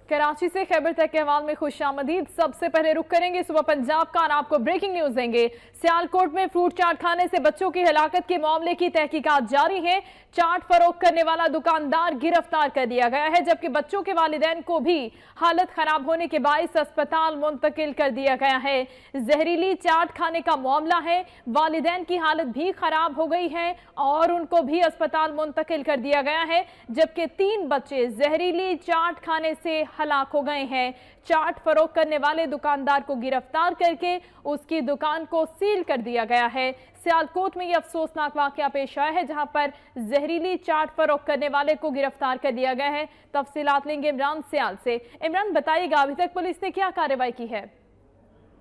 कराची से खैबर तक के अहवाल में खुशामदीद। सबसे पहले रुख करेंगे सुबह पंजाब का और आपको ब्रेकिंग न्यूज देंगे। सियालकोट में फ्रूट चाट खाने से बच्चों की हलाकत के मामले की तहकीकात जारी है। चाट फरोख्त करने वाला दुकानदार गिरफ्तार कर दिया गया है, जबकि बच्चों के वालिदैन को भी हालत खराब होने के बाइस अस्पताल मुंतकिल कर दिया गया है। जहरीली चाट खाने का मामला है, वालिदैन की हालत भी खराब हो गई है और उनको भी अस्पताल मुंतकिल कर दिया गया है, जबकि 3 बच्चे जहरीली चाट खाने से हलाक हो गए हैं। चाट फरोख्त करने वाले दुकानदार को गिरफ्तार करके उसकी दुकान को सील कर दिया गया है। सियालकोट में यह अफसोसनाक वाकया पेश आया है, जहां पर जहरीली चाट फरोख्त करने वाले को गिरफ्तार कर दिया गया है। तफसीलात लेंगे इमरान सियाल से। इमरान, बताइएगा अभी तक पुलिस ने क्या कार्रवाई की है?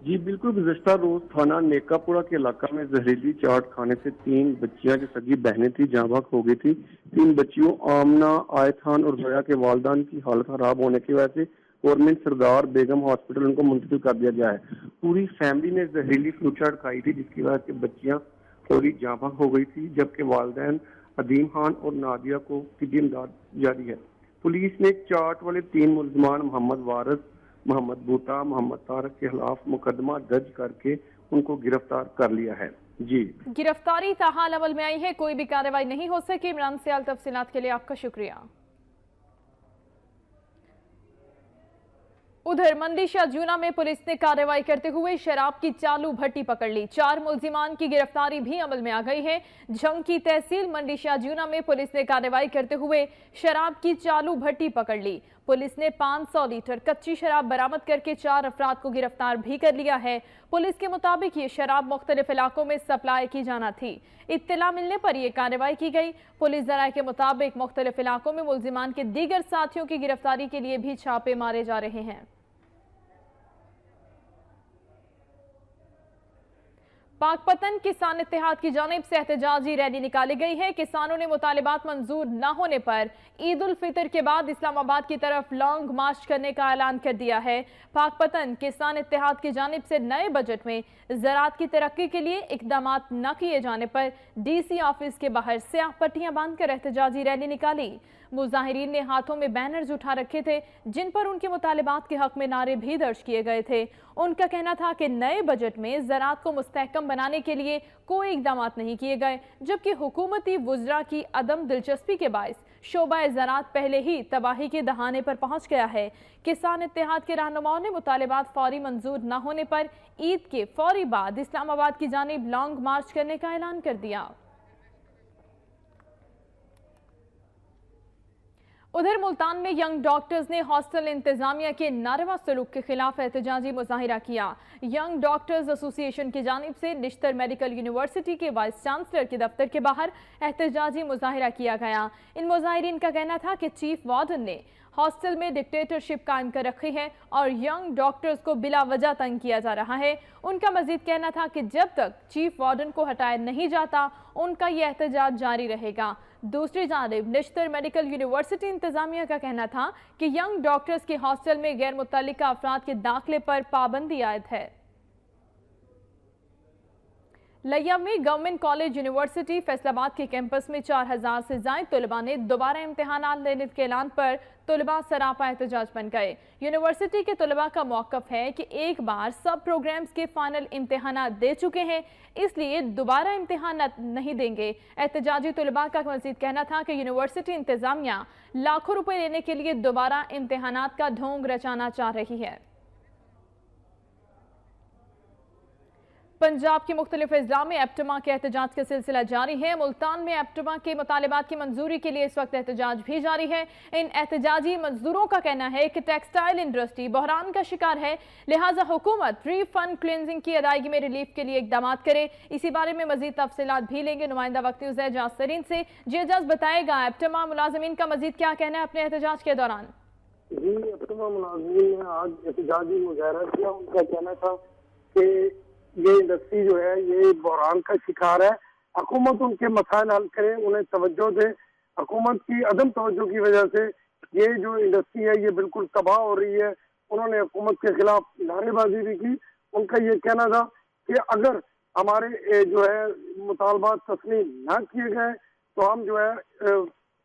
जी बिल्कुल, गुज़श्ता रोज थाना नेकापुरा के इलाका में जहरीली चाट खाने से 3 बच्चियां जो सगी बहनें थी जाँ बहक हो गई थी। 3 बच्चियों आमना, आयथान और जोया के वालदान की हालत खराब होने की वजह से गवर्नमेंट सरदार बेगम हॉस्पिटल उनको मुंतकिल कर दिया गया है। पूरी फैमिली ने जहरीली फ्रूट चाट खाई थी, जिसकी वजह से बच्चियां थोड़ी जाँ बहक हो गई थी, जबकि वालदैन अदीम खान और नादिया को तिब्बी इमदाद जारी है। पुलिस ने चाट वाले 3 मुलजमान मोहम्मद वारिस, मोहम्मद बूटा, मोहम्मद तारक के खिलाफ मुकदमा दर्ज करके उनको गिरफ्तार कर लिया है। जी, गिरफ्तारी ताहाल अमल में आई है, कोई भी कार्रवाई नहीं हो सकी। इमरान सियाल, तफसीलात के लिए आपका शुक्रिया। उधर मंडी जूना में पुलिस ने कार्रवाई करते हुए शराब की चालू भट्टी पकड़ ली। 4 मुलजिमान की गिरफ्तारी भी अमल में आ गई है। जंग की तहसील मंडी जूना में पुलिस ने कार्रवाई करते हुए शराब की चालू भट्टी पकड़ ली। पुलिस ने 500 लीटर कच्ची शराब बरामद करके 4 अफराद को गिरफ्तार भी कर लिया है। पुलिस के मुताबिक ये शराब मुख्तलिफ इलाकों में सप्लाई की जाना थी। इत्तला मिलने पर यह कार्रवाई की गई। पुलिस जराये के मुताबिक मुख्तलिफ इलाकों में मुलजिमान के दीगर साथियों की गिरफ्तारी के लिए भी छापे मारे जा रहे हैं। पाकपतन किसान इत्तेहाद की जानिब से एहतजाजी रैली निकाली गई है। किसानों ने मुतालिबात मंजूर न होने पर ईद उल फितर के बाद इस्लामाबाद की तरफ लॉन्ग मार्च करने का ऐलान कर दिया है। पाकपतन किसान इत्तेहाद की जानिब से नए बजट में ज़राअत की तरक्की के लिए इकदामात न किए जाने पर DC ऑफिस के बाहर स्याह पट्टियां बांधकर एहतजाजी रैली निकाली। मुजाहिरीन ने हाथों में बैनर्स उठा रखे थे, जिन पर उनके मुतालिबात के हक में नारे भी दर्ज किए गए थे। उनका कहना था कि नए बजट में ज़राअत को मुस्तहकम बनाने के लिए कोई इक़दामात नहीं किए गए, जबकि हुकूमती वुज़रा की अदम दिलचस्पी के बायस शोबा ज़राअत पहले ही तबाही के दहाने पर पहुंच गया है। किसान इत्तेहाद के रहनुमाओं ने मुतालिबात फौरी मंजूर न होने पर ईद के फौरी बाद इस्लामाबाद की जानिब लॉन्ग मार्च करने का ऐलान कर दिया। उधर मुल्तान में यंग डॉक्टर्स ने हॉस्टल इंतजामिया के नारवा सलूक के खिलाफ एहतजाजी मुजाहिरा किया। यंग डॉक्टर्स एसोसिएशन की जानिब से निश्तर मेडिकल यूनिवर्सिटी के वाइस चांसलर के दफ्तर के बाहर एहतजाजी मुजाहिरा किया गया। इन मुजाहिरीन का कहना था कि चीफ वार्डन ने हॉस्टल में डिक्टेटरशिप कायम कर रखी है और यंग डॉक्टर्स को बिला वजह तंग किया जा रहा है। उनका मजीद कहना था कि जब तक चीफ वार्डन को हटाया नहीं जाता, उनका यह एहतजाज जारी रहेगा। दूसरी जानिब निश्तर मेडिकल यूनिवर्सिटी इंतजामिया का कहना था कि यंग डॉक्टर्स के हॉस्टल में गैर मुतल्लिका अफराद के दाखिले पर पाबंदी आयद है। लिया में गवर्नमेंट कॉलेज यूनिवर्सिटी फैसलाबाद के कैंपस में 4000 से ज़ायद तलबा ने दोबारा इम्तिहानात लेने के ऐलान पर तलबा सरापा एहतजाज बन गए। यूनिवर्सिटी के तलबा का मौक़िफ़ है कि एक बार सब प्रोग्राम्स के फाइनल इम्तिहानात दे चुके हैं, इसलिए दोबारा इम्तिहानात नहीं देंगे। एहतजाजी तलबा का मज़ीद कहना था कि यूनिवर्सिटी इंतज़ामिया लाखों रुपए लेने के लिए दोबारा इम्तिहानात का ढोंग रचाना चाह रही है। पंजाब के मुख्तलिफ अजला में एप्टमा के एहतजाज का सिलसिला जारी है। मुल्तान में एप्टमा के मुतालिबात की मंजूरी के लिए इस वक्त एहतजाज भी जारी है। इन एहतजाजी मजदूरों का कहना है कि टेक्सटाइल इंडस्ट्री बहरान का शिकार है, लिहाजा हुकूमत प्री फंड क्लिनजिंग की अदायगी में रिलीफ के लिए इकदाम करे। इसी बारे में मजीद तफसीलात भी लेंगे नुमाइंदा वक्त न्यूज़ एजाज सरीन से। जी एजाज, बताएगा एप्टमा मुलाजमीन का मजीद क्या कहना है अपने एहतजाज के दौरान? जी, एप्टमा मुलाजमीन ने आज एहतजाजी मुजाहरा किया। उनका कहना था कि ये इंडस्ट्री जो है ये बहरान का शिकार है, हुकूमत उनके मसाइल हल करे, उन्हें तवज्जो दे। हुकूमत की अदम तवज्जो की वजह से ये जो इंडस्ट्री है ये बिल्कुल तबाह हो रही है। उन्होंने हुकूमत के खिलाफ नारेबाजी भी की। उनका ये कहना था कि अगर हमारे जो है मुतालबात तस्लीम ना किए गए तो हम जो है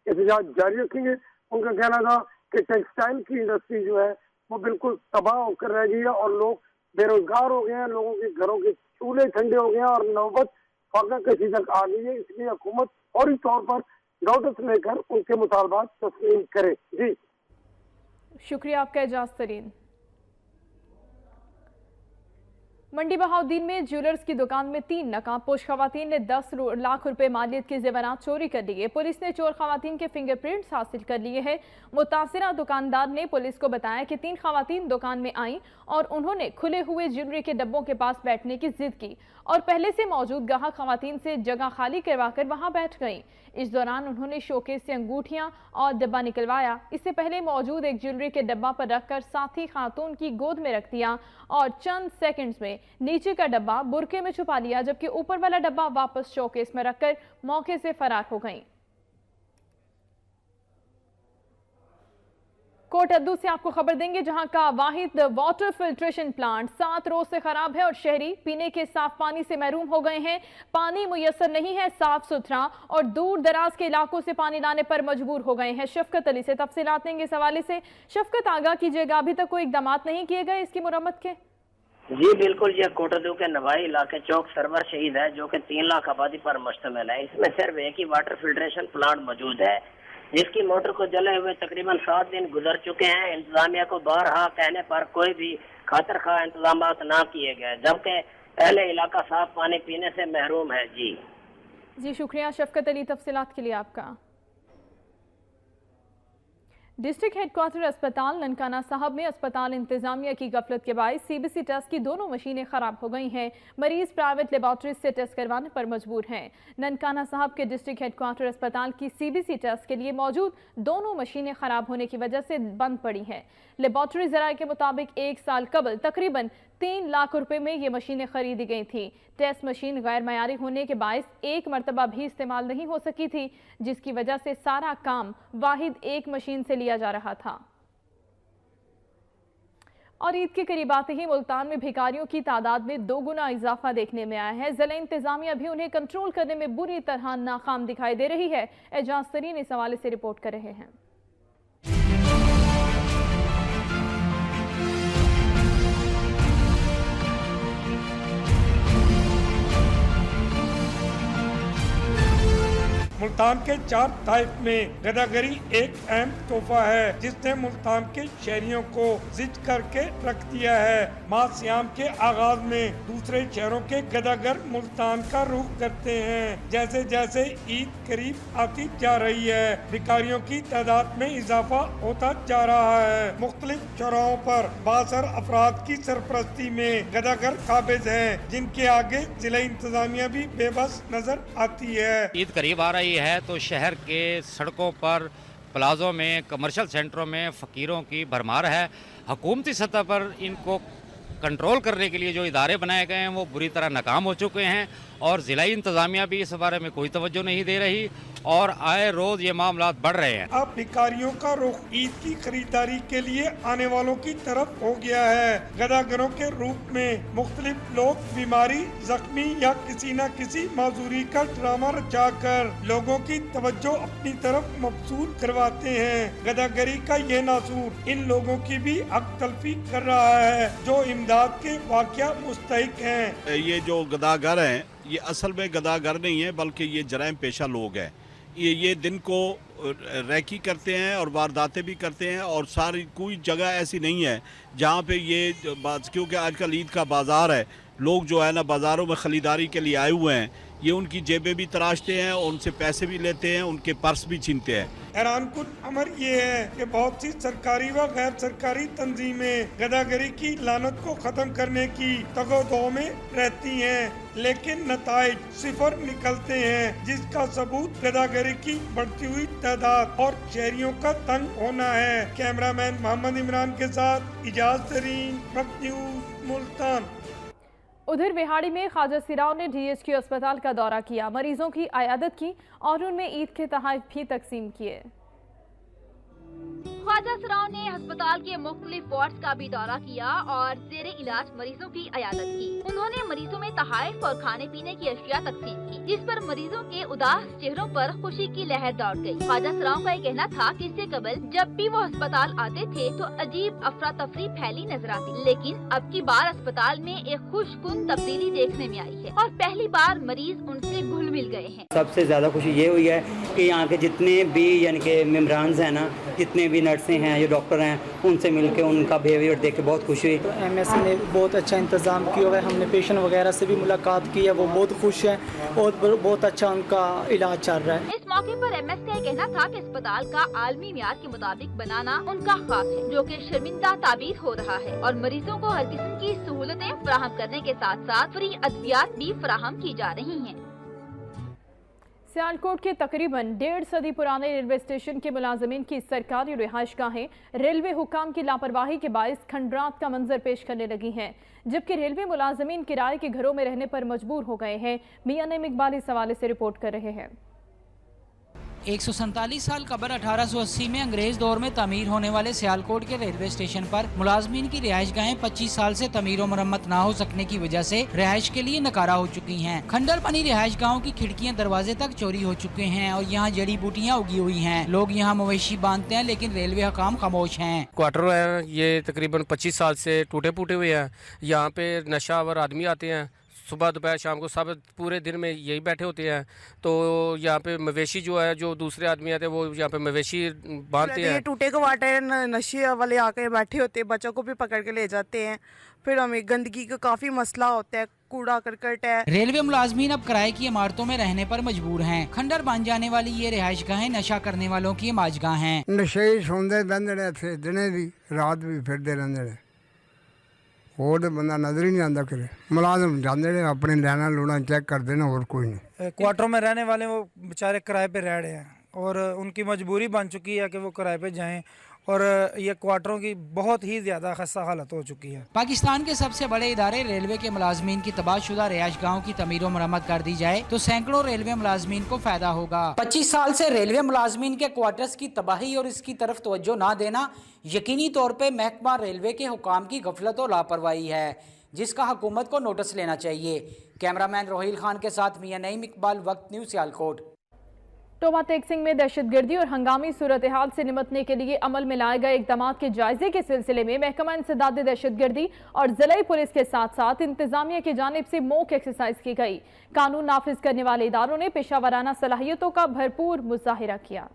एहतजाज जारी रखेंगे। उनका कहना था کہ ٹیکسٹائل کی انڈسٹری جو ہے وہ بالکل تباہ ہو کر رہ گئی ہے اور لوگ بے روزگار ہو گئے ہیں، لوگوں کے گھروں کے چولہے ٹھنڈے ہو گئے ہیں اور نوبت فاقہ کشی تک آ گئی ہے۔ اس لیے حکومت فوری طور پر نوٹس لے کر ان کے مطالبات تسلیم کرے۔ جی شکریہ آپ کا اعجاز ترین۔ منڈی بہاؤدین میں جیولرز کی دکان میں 3 نقاب پوش خواتین نے 10 لاکھ روپے مالیت کے زیورات چوری کر لیے۔ پولیس نے چور خواتین کے فنگر پرنٹس حاصل کر لیے ہیں۔ متاثرہ دکاندار نے پولیس کو بتایا کہ 3 خواتین دکان میں آئیں اور انہوں نے کھلے ہوئے جیولری کے ڈبوں کے پاس بیٹھنے کی ضد کی اور پہلے سے موجود گاہک خواتین سے جگہ خالی کروا کر وہاں بیٹھ گئیں۔ اس دوران انہوں نے شوکیس سے انگوٹھیاں اور ڈبہ نکلوایا۔ اس سے پہلے موجود ایک جیولری کے ڈبہ پر رکھ کر ساتھی خاتون کی گود میں رکھ دیا اور چند سیکنڈز میں نیچے کا ڈبہ برقعے میں چھپا لیا، جبکہ اوپر والا ڈبہ واپس شوکیس میں رکھ کر موقع سے فرار ہو گئیں۔ کوٹ ادو سے آپ کو خبر دیں گے، جہاں کا واحد واٹر فلٹریشن پلانٹ 7 روز سے خراب ہے اور شہری پینے کے صاف پانی سے محروم ہو گئے ہیں۔ پانی میسر نہیں ہے صاف ستھرا اور دور دراز کے علاقوں سے پانی لانے پر مجبور ہو گئے ہیں۔ شفقت علی سے تفصیلات دیں گے اس حوالے سے۔ شفقت، آگاہ کیجیے گا، ابھی تک کوئی اقدامات نہیں کیے گئے اس کی مرمت کے؟ جی بالکل، یہ کوٹ ادو کے نوائی علاقے چوک سرور شہید ہے جو کہ 3 لاکھ آبادی پر مشتمل ہے۔ اس میں صرف ایک ہی واٹر فلٹریشن پلانٹ موجود ہے جس کی موٹر کو جلے ہوئے تقریباً 7 دن گزر چکے ہیں۔ انتظامیہ کو بارہا کہنے پر کوئی بھی خاطر خواہ انتظامات نہ کیے گئے، جبکہ اہل علاقہ صاف پانی پینے سے محروم ہے۔ جی شکریہ شفقت علی تفصیلات کے لیے آپ کا۔ ڈسٹرکٹ ہیڈ کوارٹر اسپتال ننکانہ صاحب میں اسپتال انتظامیہ کی غفلت کے باعث سی بی سی ٹیسٹ کی دونوں مشینیں خراب ہو گئی ہیں۔ مریض پرائیویٹ لیبارٹریز سے ٹیسٹ کروانے پر مجبور ہیں۔ ننکانہ صاحب کے ڈسٹرکٹ ہیڈ کوارٹر اسپتال کی سی بی سی ٹیسٹ کے لیے موجود دونوں مشینیں خراب ہونے کی وجہ سے بند پڑی ہیں۔ لیبارٹری ذرائع کے مطابق 1 سال قبل تقریباً 3 لاکھ روپے میں یہ مشینیں خریدی گئی تھیں۔ ٹیسٹ مشین غیر معیاری ہونے کے باعث ایک مرتبہ بھی استعمال نہیں ہو سکی تھی، جس کی وجہ سے سارا کام واحد ایک مشین سے لیا جا رہا تھا۔ اور عید کے قریب آتے ہی ملتان میں بھکاریوں کی تعداد میں 2 گنا اضافہ دیکھنے میں آیا ہے۔ ضلع انتظامیہ بھی انہیں کنٹرول کرنے میں بری طرح ناکام دکھائی دے رہی ہے۔ اعجاز ترین اس حوالے سے رپورٹ کر رہے ہیں۔ ملتان کے 4 طائف میں گداگری ایک اہم تحفہ ہے جس نے ملتان کے شہریوں کو زد کر کے رکھ دیا ہے۔ ماہ سیام کے آغاز میں دوسرے شہروں کے گداگر ملتان کا رخ کرتے ہیں۔ جیسے جیسے عید قریب آتی جا رہی ہے، بھکاریوں کی تعداد میں اضافہ ہوتا جا رہا ہے۔ مختلف چوراہوں پر بااثر افراد کی سرپرستی میں گداگر قابض ہیں، جن کے آگے ضلع انتظامیہ بھی بے بس نظر آتی ہے۔ عید قریب آ رہی ہے تو شہر کے سڑکوں پر، پلازوں میں، کمرشل سینٹروں میں فقیروں کی بھرمار ہے۔ حکومتی سطح پر ان کو کنٹرول کرنے کے لیے جو ادارے بنائے گئے ہیں وہ بری طرح ناکام ہو چکے ہیں اور ضلعی انتظامیہ بھی اس بارے میں کوئی توجہ نہیں دے رہی اور آئے روز یہ معاملات بڑھ رہے ہیں۔ اب بھکاریوں کا رخ عید کی خریداری کے لیے آنے والوں کی طرف ہو گیا ہے۔ گداگروں کے روپ میں مختلف لوگ بیماری، زخمی یا کسی نہ کسی معذوری کا ڈرامہ رچا کر لوگوں کی توجہ اپنی طرف مبذول کرواتے ہیں۔ گداگری کا یہ ناصور ان لوگوں کی بھی حق تلفی کر رہا ہے جو امداد کے واقعہ مستحق ہیں۔ یہ جو گداگر ہیں یہ اصل میں گداگر نہیں ہیں بلکہ یہ جرائم پیشہ لوگ ہیں۔ یہ دن کو ریکی کرتے ہیں اور وارداتیں بھی کرتے ہیں اور ساری کوئی جگہ ایسی نہیں ہے جہاں پہ یہ کیونکہ آج کل عید کا بازار ہے، لوگ جو ہے نا بازاروں میں خریداری کے لیے آئے ہوئے ہیں، یہ ان کی جیبیں بھی تراشتے ہیں اور ان سے پیسے بھی لیتے ہیں، ان کے پرس بھی چھینتے ہیں۔ حیران کن امر یہ ہے کہ بہت سی سرکاری و غیر سرکاری تنظیمیں گداگری کی لعنت کو ختم کرنے کی تگ و دو میں رہتی ہیں، لیکن نتائج صفر نکلتے ہیں، جس کا ثبوت گداگری کی بڑھتی ہوئی تعداد اور شہریوں کا تنگ ہونا ہے۔ کیمرہ مین محمد عمران کے ساتھ اعجاز ترین، وقت نیوز، ملتان۔ ادھر وہاڑی میں خواجہ سراؤ نے ڈی ایچ کیو اسپتال کا دورہ کیا، مریضوں کی عیادت کی اور ان میں عید کے تحائف بھی تقسیم کیے۔ ख्वाजा सराओं ने अस्पताल के मुख्तलिफ वार्ड्स का भी दौरा किया और ज़ेरे इलाज मरीजों की इयादत की। उन्होंने मरीजों में तहाइफ और खाने पीने की अशिया तकसीम की, जिस पर मरीजों के उदास चेहरों पर खुशी की लहर दौड़ गई। ख्वाजा सराओं का ये कहना था कि इससे कबल जब भी वो अस्पताल आते थे तो अजीब अफरा तफरी फैली नजर आती, लेकिन अब की बार अस्पताल में एक खुशकुन तब्दीली देखने में आई है और पहली बार मरीज उनसे घुल मिल गए हैं। सबसे ज्यादा खुशी ये हुई है कि यहाँ के जितने भी यानी कि मेम्बरान हैं ना, जितने भी नर्सें हैं या डॉक्टर हैं, उनसे मिलके उनका बिहेवियर देख के बहुत खुशी हुई। तो एमएस ने बहुत अच्छा इंतज़ाम किया हुआ है, हमने पेशेंट वगैरह से भी मुलाकात की है, वो बहुत खुश हैं और बहुत अच्छा उनका इलाज चल रहा है। इस मौके पर एमएस का ये कहना था कि अस्पताल का आलमी मियार के मुताबिक बनाना उनका ख्वाब है, जो कि शर्मिंदा ताबीर हो रहा है और मरीजों को हर किस्म की सहूलतें फराहम करने के साथ साथ फ्री अद्वियात भी फराहम की जा रही हैं। सियालकोट के तकरीबन 1.5 सदी पुराने रेलवे स्टेशन के मुलाजमीन की सरकारी रिहाइशगाहें रेलवे हुकाम की लापरवाही के बायस खंडरात का मंजर पेश करने लगी हैं, जबकि रेलवे मुलाजमीन किराए के घरों में रहने पर मजबूर हो गए हैं। मियां नईम इकबाल इस हवाले से रिपोर्ट कर रहे हैं। 147 साल कब्र 1880 में अंग्रेज दौर में तामीर होने वाले सियालकोट के रेलवे स्टेशन पर मुलाजमीन की रिहाइश गाहें 25 साल से तमीर और मरम्मत न हो सकने की वजह से रिहाइश के लिए नकारा हो चुकी हैं। खंडर बनी रिहाइश गाहों की खिड़कियां दरवाजे तक चोरी हो चुके हैं और यहाँ जड़ी बूटियाँ उगी हुई हैं। लोग यहाँ मवेशी बांधते हैं, लेकिन रेलवे हुकाम खामोश हैं। क्वार्टर है, ये तकरीबन 25 साल से टूटे फूटे हुए हैं। यहाँ पे नशावर आदमी आते हैं, सुबह दोपहर शाम को सब पूरे दिन में यही बैठे होते हैं। तो यहाँ पे मवेशी जो है, जो दूसरे आदमी आते हैं वो यहाँ पे मवेशी बांधते हैं। टूटे क्वार्टर नशे वाले आकर बैठे होते हैं, बच्चों को भी पकड़ के ले जाते हैं। फिर हमें गंदगी का काफी मसला होता है, कूड़ा करकट है। रेलवे मुलाजमीन अब किराए की इमारतों में रहने पर मजबूर हैं। खंडर बन जाने वाली ये रिहाइश गाहें नशा करने वालों की माजगाह हैं। नशे सोंदे बंदे थे, दिन भी रात भी फिरते रहते, और बंदा नजर ही नहीं आता। करे मुलाजम जाते हैं अपने लाना लूना चेक करते हैं और कोई नहीं। क्वार्टरों में रहने वाले वो बेचारे किराए पे रह रहे हैं और उनकी मजबूरी बन चुकी है कि वो किराए पे जाएं और ये क्वार्टरों की बहुत ही ज्यादा खस्ता हालत हो चुकी है। पाकिस्तान के सबसे बड़े इदारे रेलवे के मुलाजमीन की तबाहशुदा रिहाइश गाहों की तमीर और मरम्मत कर दी जाए तो सैकड़ों रेलवे मुलाजमीन को फायदा होगा। 25 साल से रेलवे मुलाजमीन के क्वार्टर्स की तबाही और इसकी तरफ तवज्जो न देना यकीनी तौर पर महकमा रेलवे के हुकाम की गफलत और लापरवाही है, जिसका हुकूमत को नोटिस लेना चाहिए। कैमरामैन रोहिल खान के साथ मियां नईम इकबाल, वक्त न्यूज़, सियालकोट। टोबा तेग सिंह में दहशतगर्दी और हंगामी सूरत हाल से निपटने के लिए अमल में लाए गए इकदाम के जायजे के सिलसिले में महकमा इंसदाद दहशतगर्दी और जिला पुलिस के साथ साथ इंतजामिया की जानिब से मॉक एक्सरसाइज की गई। कानून नाफिज करने वाले इदारों ने पेशावराना सलाहियतों का भरपूर मुजाहिरा किया।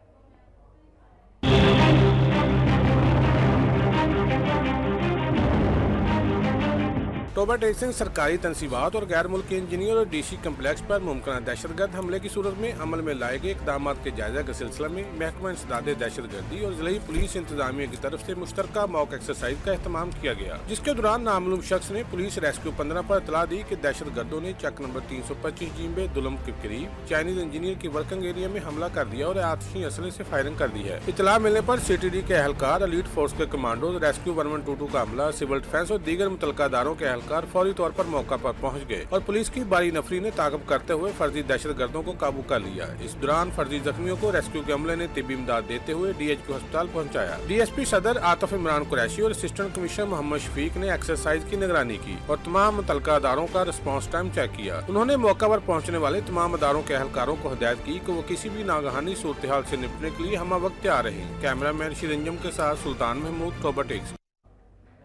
टोबा टेग सिंह सरकारी तनसीबात और गैर मुल्की इंजीनियर और डीसी कम्प्लेक्स पर मुमकिन दहशतगर्द हमले की सूरत में अमल में लाए गए इकदाम के जायजा के सिलसिले में महकमा इंसदाद दहशतगर्दी और जिला पुलिस इंतजामिया की तरफ से मुश्तरका मॉक एक्सरसाइज का एहतमाम किया गया, जिसके दौरान नामालूम शख्स ने पुलिस रेस्क्यू 15 पर इतला दी कि दहशतगर्दों ने चक नंबर 325 जींबे दुलम के करीब चाइनीज इंजीनियर की वर्किंग एरिया में हमला कर दिया और आतिशी असले से फायरिंग कर दी है। इतला मिलने पर CTD के एहलकार, एलीट फोर्स के कमांडो, रेस्क्यू 1122 का अमला, सिविल डिफेंस और दीगर मुतल्लिका इदारों के एहलकार फौरी तौर पर मौका पर पहुंच गए और पुलिस की बारी नफरी ने ताकब करते हुए फर्जी दहशतगर्दों को काबू कर लिया। इस दौरान फर्जी जख्मियों को रेस्क्यू के अमले ने तिब्बी इमदाद देते हुए DHQ अस्पताल पहुंचाया। DSP सदर आतिफ इमरान कुरैशी और असिस्टेंट कमिश्नर मोहम्मद शफीक ने एक्सरसाइज की निगरानी की और तमाम मुतल्लिका इदारों का रिस्पांस टाइम चेक किया। उन्होंने मौका पर पहुंचने वाले तमाम इदारों के एहलकारों को हिदायत की कि वो किसी भी नागहानी सूरत हाल से निपटने के लिए हम वक्त तैयार रहे। कैमरामैन शिरंजम के साथ सुल्तान महमूद, टोबा टेग।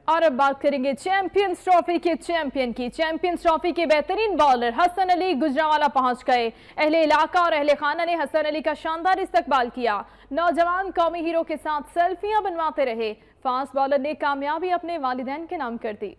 और अब बात करेंगे चैंपियंस ट्रॉफी के चैंपियन की। चैंपियंस ट्रॉफी के बेहतरीन बॉलर हसन अली गुजरांवाला पहुंच गए। अहले इलाका और अहले खाना ने हसन अली का शानदार इस्तकबाल किया। नौजवान कौमी हीरो के साथ सेल्फियां बनवाते रहे। फास्ट बॉलर ने कामयाबी अपने वालिदैन के नाम कर दी।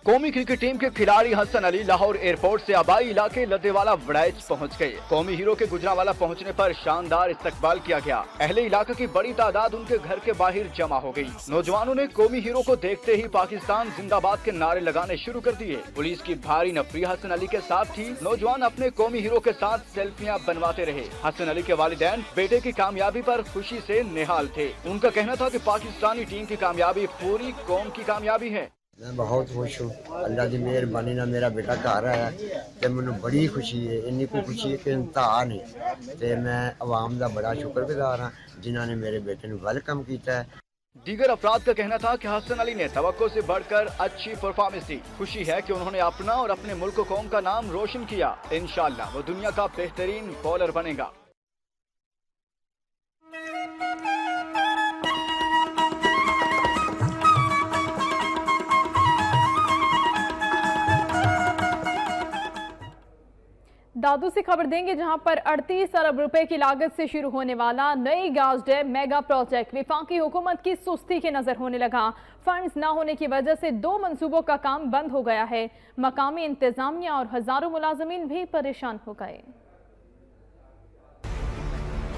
कौमी क्रिकेट टीम के खिलाड़ी हसन अली लाहौर एयरपोर्ट से आबाई इलाके लदेवाला वड़ाइच पहुंच गए। कौमी हीरो के गुजरांवाला पहुंचने पर शानदार इस्तकबाल किया गया। अहले इलाके की बड़ी तादाद उनके घर के बाहर जमा हो गई। नौजवानों ने कौमी हीरो को देखते ही पाकिस्तान जिंदाबाद के नारे लगाने शुरू कर दिए। पुलिस की भारी नफरी हसन अली के साथ थी। नौजवान अपने कौमी हीरो के साथ सेल्फियां बनवाते रहे। हसन अली के वालिदैन बेटे की कामयाबी पर खुशी से निहाल थे। उनका कहना था कि पाकिस्तानी टीम की कामयाबी पूरी कौम की कामयाबी है। मैं बहुत खुश हूँ। अल्लाह की मेहरबानी ਨਾਲ ਮੇਰਾ ਬੇਟਾ ਘਰ ਆਇਆ ਤੇ ਮੈਨੂੰ ਬੜੀ ਖੁਸ਼ੀ ਹੈ। ਇੰਨੀ ਕੁ ਖੁਸ਼ੀ ਹੈ ਕਿ ਇੰਤਹਾ ਨਹੀਂ ਤੇ ਮੈਂ ਆਵਾਮ ਦਾ ਬੜਾ ਸ਼ੁਕਰਗੁਜ਼ਾਰ ਹਾਂ ਜਿਨ੍ਹਾਂ ਨੇ ਮੇਰੇ ਬੇਟੇ ਨੂੰ ਵੈਲਕਮ ਕੀਤਾ ਹੈ। दीगर अफराद का कहना था कि हसन अली ने तवक्को से बढ़कर अच्छी परफॉर्मेंस दी। खुशी है कि उन्होंने अपना और अपने मुल्क कौम का नाम रोशन किया। इंशाअल्लाह वो दुनिया का बेहतरीन बॉलर बनेगा। दादू से खबर देंगे, जहां पर 38 अरब रुपए की लागत से शुरू होने वाला नई गाज डैम मेगा प्रोजेक्ट विफाकी हुकूमत की सुस्ती के नजर होने लगा। फंड्स न होने की वजह से 2 मंसूबों का काम बंद हो गया है। मकामी इंतजामिया और हजारों मुलाजमीन भी परेशान हो गए।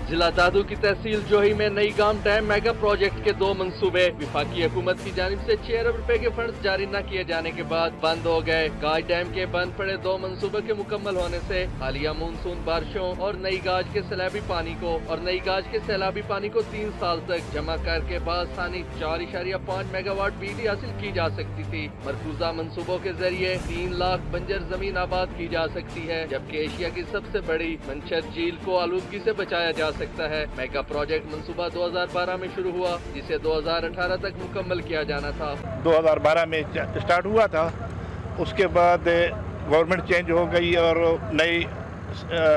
जिला दादू की तहसील जोही में नई गांव डैम मेगा प्रोजेक्ट के 2 मंसूबे विफाकी हुकूमत की जानिब से 6 अरब रुपए के फंड जारी न किए जाने के बाद बंद हो गए। गाज डैम के बंद पड़े 2 मंसूबों के मुकम्मल होने से हालिया मानसून बारिशों और नई गाज के सैलाबी पानी को 3 साल तक जमा करके बासानी 4.5 मेगावाट बिजली हासिल की जा सकती थी। मरकूजा मंसूबों के जरिए 3 लाख बंजर जमीन आबाद की जा सकती है, जबकि एशिया की सबसे बड़ी मंशर झील को आलूदगी से बचाया जा सकता है। मेगा प्रोजेक्ट मंसूबा 2012 में शुरू हुआ, जिसे 2018 तक मुकम्मल किया जाना था। 2012 में स्टार्ट हुआ था, उसके बाद गवर्नमेंट चेंज हो गई और नई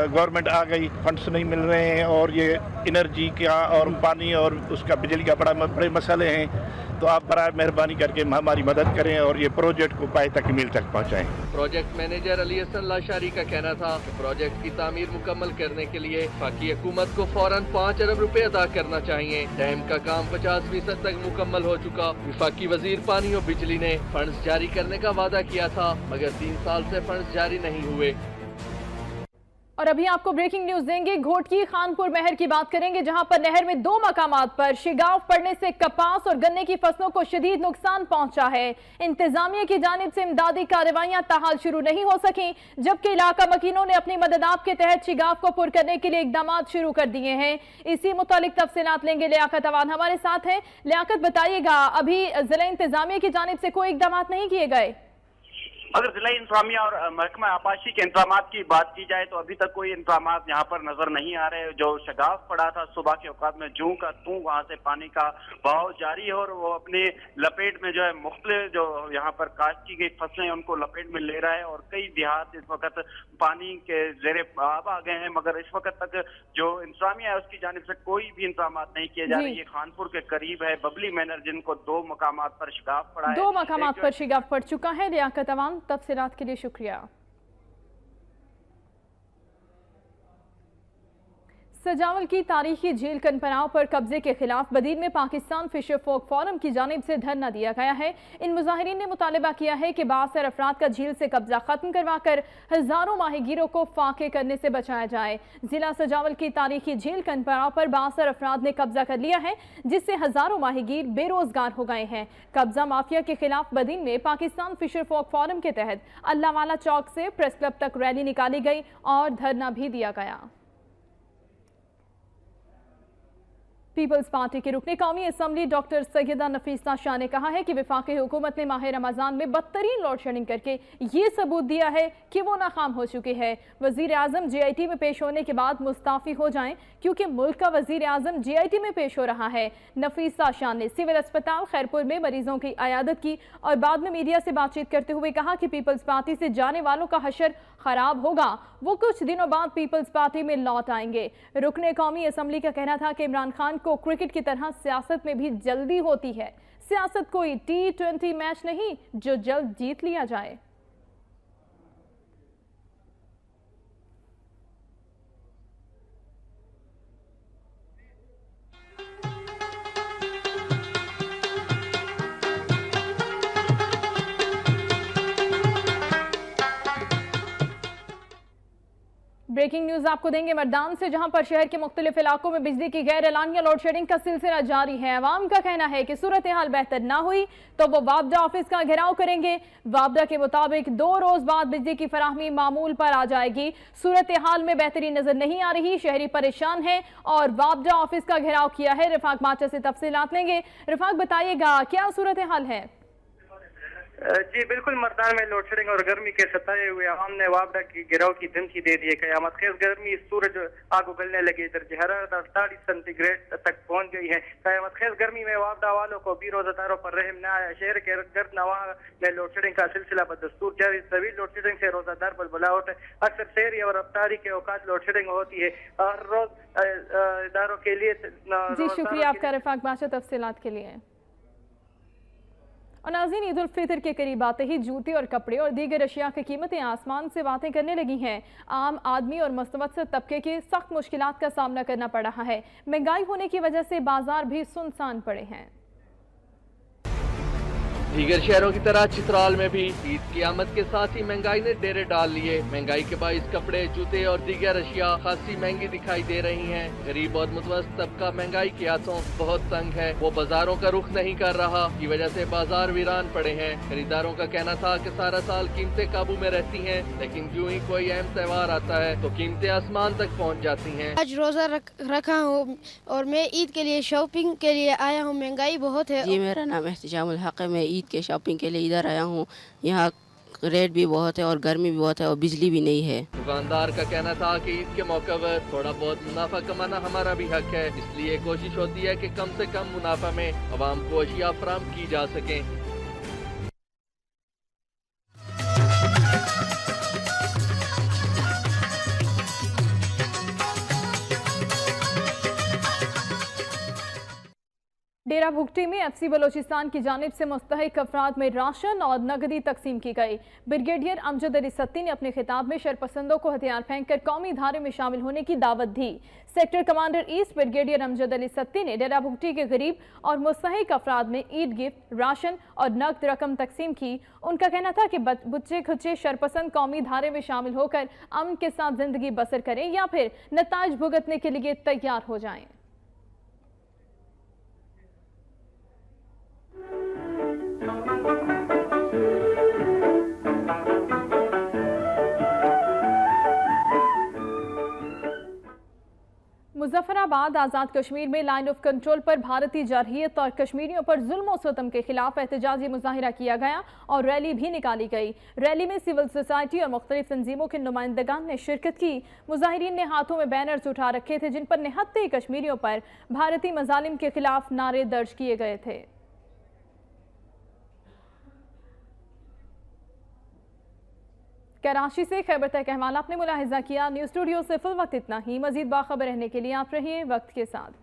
गवर्नमेंट आ गई, फंड्स नहीं मिल रहे हैं और ये एनर्जी का और पानी और उसका बिजली का बड़े मसले हैं। तो आप बराए मेहरबानी करके हमारी मदद करें और ये प्रोजेक्ट को पाए तक मील तक पहुँचाएँ। प्रोजेक्ट मैनेजर अली हसन लाशारी का कहना था कि प्रोजेक्ट की तामीर मुकम्मल करने के लिए वफाकी हुकूमत को फौरन 5 अरब रुपए अदा करना चाहिए। डैम का काम 50% तक मुकम्मल हो चुका। वफाकी वजीर पानी और बिजली ने फंड्स जारी करने का वादा किया था, मगर 3 साल से फंड्स जारी नहीं हुए। और अभी आपको ब्रेकिंग न्यूज देंगे। घोटकी खानपुर नहर की बात करेंगे, जहां पर नहर में 2 मकामात पर शिगाव पड़ने से कपास और गन्ने की फसलों को शदीद नुकसान पहुंचा है। इंतजामिया की जानिब से इमदादी कार्रवाइयां ताहाल शुरू नहीं हो सकी, जबकि इलाका मकीनों ने अपनी मदद आप के तहत शिगाव को पुर करने के लिए इकदाम शुरू कर दिए हैं। इसी मुतालिक तफसीलात लेंगे लियाकत अवान हमारे साथ हैं। लियाकत, बताइएगा, अभी जिला इंतजामिया की जानिब से कोई इकदाम नहीं किए गए? अगर जिला इंतजामिया और महकमा आबाशी के इंतजाम की बात की जाए तो अभी तक कोई इंतजाम यहाँ पर नजर नहीं आ रहे। जो शगाफ पड़ा था सुबह के औकात में जूं का तू वहां से पानी का बहाव जारी है और वो अपनी लपेट में जो है मुख्तलिफ जो यहाँ पर काश्त की गई फसलें उनको लपेट में ले रहा है और कई देहात इस वक्त पानी के जेरे आब आ गए हैं, मगर इस वक्त तक जो इंतजामिया है उसकी जानिब से कोई भी इंतजाम नहीं किए जा रहे। ये खानपुर के करीब है बबली मैनर, जिनको 2 मकामात पर शिगाफ पड़ा है। 2 मकामात पर शिगाफ पड़ चुका है। लियाकत अवान, तफसीलात के लिए शुक्रिया। सजावल की तारीखी झील कनपराव पर कब्जे के खिलाफ बदीन में पाकिस्तान फिशर फोक फोरम की जानिब से धरना दिया गया है। इन मुजाहिरीन ने मुतालबा किया है कि बासर अफराद का झील से कब्जा खत्म करवाकर हजारों माहीगीरों को फाके करने से बचाया जाए। जिला सजावल की तारीखी झील कनपराव पर बासर अफराद ने कब्जा कर लिया है, जिससे हजारों माहीगीर बेरोजगार हो गए हैं। कब्जा माफिया के खिलाफ बदीन में पाकिस्तान फिशर फोक फोरम के तहत अल्लाहवाला चौक से प्रेस क्लब तक रैली निकाली गई और धरना भी दिया गया। पीपल्स पार्टी के रुकने कौमी असम्बली डॉक्टर सैयदा नफीसा शाह ने कहा है कि वफाकी हुकूमत ने माह रमजान में बदतरीन लोड शेडिंग करके ये सबूत दिया है कि वो नाकाम हो चुकी है। वजीर आजम JIT में पेश होने के बाद मुस्ताफी हो जाएं, क्योंकि मुल्क का वजीर आजम JIT में पेश हो रहा है। नफीसा शाह ने सिविल अस्पताल खैरपुर में मरीजों की अयादत की और बाद में मीडिया से बातचीत करते हुए कहा कि पीपल्स पार्टी से जाने वालों का हशर खराब होगा, वो कुछ दिनों बाद पीपल्स पार्टी में लौट आएंगे। रुकने कौमी असम्बली का कहना था कि इमरान खान को क्रिकेट की तरह सियासत में भी जल्दी होती है। सियासत कोई T20 मैच नहीं जो जल्द जीत लिया जाए। ब्रेकिंग न्यूज आपको देंगे मर्दान से, जहां पर शहर के मुख्तलिफ इलाकों में बिजली की गैर एलानिया लोड शेडिंग का सिलसिला जारी है। अवाम का कहना है कि सूरत हाल बेहतर ना हुई तो वो वापडा ऑफिस का घेराव करेंगे। वापडा के मुताबिक 2 रोज बाद बिजली की फराहमी मामूल पर आ जाएगी। सूरत हाल में बेहतरी नजर नहीं आ रही, शहरी परेशान है और वापडा ऑफिस का घेराव किया है। रिफाक माचा से तफसीलात लेंगे। रिफाक, बताइएगा क्या सूरत हाल है? جی بالکل، مردان میں لوڈ شیڈنگ اور گرمی کے ستائے ہوئے عوام نے وابڈا کی گراؤ کی دھمکی دے دی ہے۔ قیامت خیز گرمی، سورج آگ اگلنے لگی، درجہ حرارت 48 سینٹی گریڈ تک پہنچ گئی ہے۔ قیامت خیز گرمی میں وابڈا والوں کو بھی روزہ داروں پر رحم نہ آیا۔ شہر کے گرد نواح میں لوڈ شیڈنگ کا سلسلہ بدستور جاری۔ طویل لوڈ شیڈنگ سے روزہ دار بلبلا اٹھے۔ اکثر سحری اور افطاری کے اوقات لوڈ شیڈنگ ہوتی ہے۔ ہر روز اداروں کے لیے جی شکریہ آپ کا رفاق باشا تفصیلات کے لیے۔ اور ناظرین، عید الفطر کے قریب آتے ہی جوتے اور کپڑے اور دیگر اشیاء کی قیمتیں آسمان سے باتیں کرنے لگی ہیں۔ عام آدمی اور متوسط طبقے کے سخت مشکلات کا سامنا کرنا پڑ رہا ہے۔ مہنگائی ہونے کی وجہ سے بازار بھی سنسان پڑے ہیں۔ دیگر شہروں کی طرح چترال میں بھی عید کی آمد کے ساتھ ہی مہنگائی نے ڈیرے ڈال لیے۔ مہنگائی کے باعث کپڑے، جوتے اور دیگر اشیاء خاصی مہنگی دکھائی دے رہی ہیں۔ غریب اور متوسط طبقہ مہنگائی کے ہاتھوں بہت تنگ ہے۔ وہ بازاروں کا رخ نہیں کر رہا، کی وجہ سے بازار ویران پڑے ہیں۔ خریداروں کا کہنا تھا کہ سارا سال قیمتیں قابو میں رہتی ہیں، لیکن جو ہی کوئی اہم تہوار آتا ہے تو قیمتیں آسمان تک پہنچ جاتی ہیں۔ آج روزہ رکھا ہوں اور میں عید کے لیے شاپنگ کے لیے آیا ہوں۔ مہنگائی بہت ہے۔ جی میرا نام احتجام الحق ہے، میں عید کے شاپنگ کے لیے ادھر آیا ہوں۔ یہاں ریٹ بھی بہت ہے اور گرمی بھی بہت ہے اور بجلی بھی نہیں ہے۔ دکاندار کا کہنا تھا کہ عید کے موقع پر تھوڑا بہت منافع کمانا ہمارا بھی حق ہے، اس لیے کوشش ہوتی ہے کہ کم سے کم منافع میں عوام کو اشیاء فراہم کی جا سکیں۔ ڈیرہ بھگٹی میں ایف سی بلوچستان کی جانب سے مستحق افراد میں راشن اور نقدی تقسیم کی گئی۔ بریگیڈیئر امجد علی ستی نے اپنے خطاب میں شرپسندوں کو ہتھیار پھینک کر قومی دھارے میں شامل ہونے کی دعوت دی۔ سیکٹر کمانڈر ایسٹ بریگیڈیئر امجد علی ستی نے ڈیرہ بھگٹی کے غریب اور مستحق افراد میں عید گفٹ، راشن اور نقد رقم تقسیم کی۔ ان کا کہنا تھا کہ بچے کھچے شرپسند قومی دھارے میں شامل ہو کر امن کے ساتھ زندگی بسر کریں یا پھر نتائج بھگتنے کے لیے تیار ہو جائیں۔ مظفر آباد آزاد کشمیر میں لائن آف کنٹرول پر بھارتی جارحیت اور کشمیریوں پر ظلم و ستم کے خلاف احتجاجی مظاہرہ کیا گیا اور ریلی بھی نکالی گئی۔ ریلی میں سول سوسائٹی اور مختلف تنظیموں کے نمائندگان نے شرکت کی۔ مظاہرین نے ہاتھوں میں بینرز اٹھا رکھے تھے جن پر نہتے کشمیریوں پر بھارتی مظالم کے خلاف نعرے درج کیے گئے تھے۔ کراچی سے خیبر تک احوال آپ نے ملاحظہ کیا۔ نیوز اسٹوڈیو سے فی الوقت اتنا ہی۔ مزید باخبر رہنے کے لیے آپ رہیے وقت کے ساتھ۔